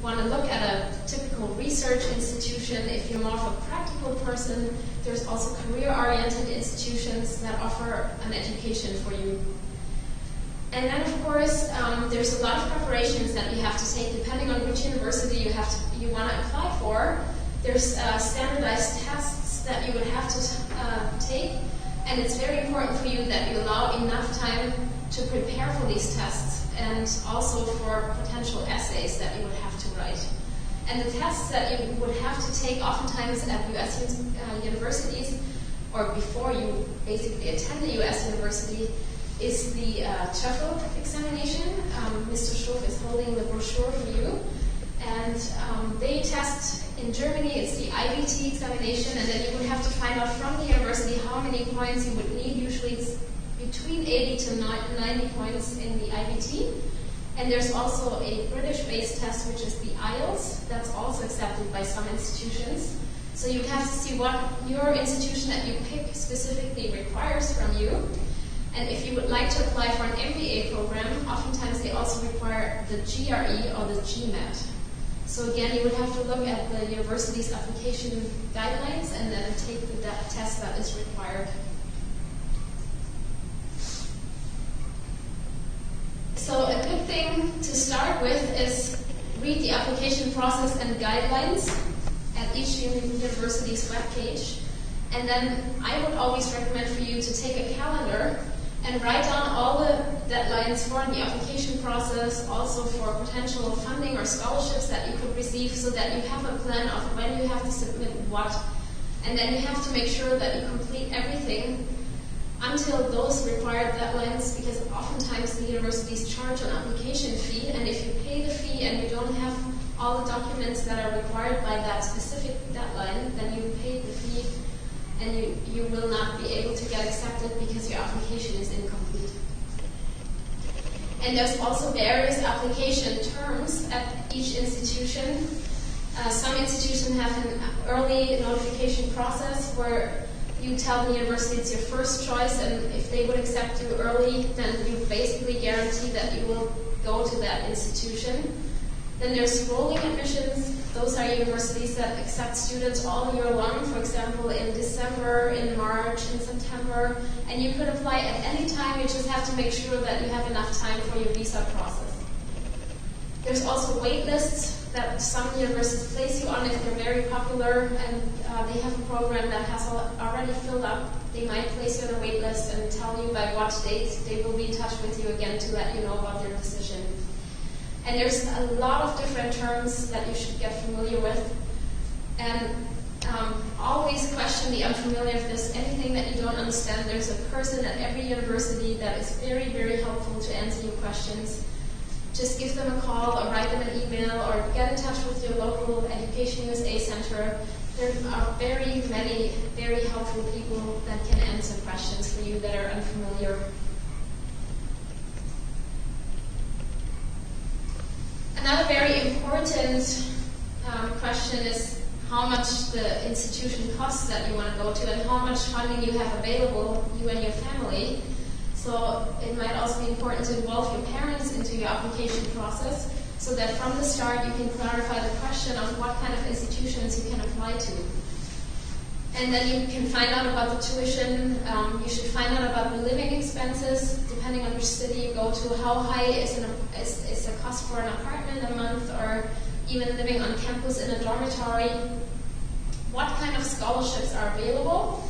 want to look at a typical research institution, if you're more of a practical person, there's also career-oriented institutions that offer an education for you. And then, of course, there's a lot of preparations that you have to take depending on which university you want to apply for. There's standardized tests that you would have to take, and it's very important for you that you allow enough time to prepare for these tests and also for potential essays that you would have to write. And the tests that you would have to take oftentimes at US universities, or before you basically attend the US university, is the TOEFL examination. Mr. Stoff is holding the brochure for you. And they test in Germany, it's the IBT examination, and then you would have to find out from the university how many points you would need. Usually it's between 80 to 90 points in the IBT. And there's also a British-based test, which is the IELTS. That's also accepted by some institutions. So you have to see what your institution that you pick specifically requires from you. And if you would like to apply for an MBA program, oftentimes they also require the GRE or the GMAT. So again, you would have to look at the university's application guidelines and then take the test that is required. So a good thing to start with is read the application process and guidelines at each university's webpage. And then I would always recommend for you to take a calendar and write down all the deadlines for the application process, also for potential funding or scholarships that you could receive, so that you have a plan of when you have to submit what. And then you have to make sure that you complete everything until those required deadlines, because oftentimes the universities charge an application fee, and if you pay the fee and you don't have all the documents that are required by that specific deadline, then you paid the fee and you will not be able to get accepted because your application is incomplete. And there's also various application terms at each institution. Some institutions have an early notification process where you tell the university it's your first choice, and if they would accept you early, then you basically guarantee that you will go to that institution. Then there's rolling admissions. Those are universities that accept students all year long, for example, in December, in March, in September, and you could apply at any time. You just have to make sure that you have enough time for your visa process. There's also wait lists that some universities place you on if they're very popular and they have a program that has already filled up. They might place you on a wait list and tell you by what date they will be in touch with you again to let you know about their decision. And there's a lot of different terms that you should get familiar with. And always question the unfamiliar. If there's anything that you don't understand, there's a person at every university that is very, very helpful to answer your questions. Just give them a call or write them an email or get in touch with your local Education USA Center. There are very many very helpful people that can answer questions for you that are unfamiliar. Another very important question is how much the institution costs that you want to go to and how much funding you have available, you and your family. So it might also be important to involve your parents into your application process so that from the start you can clarify the question of what kind of institutions you can apply to. And then you can find out about the tuition. You should find out about the living expenses, depending on which city you go to. How high is the cost for an apartment a month, or even living on campus in a dormitory? What kind of scholarships are available?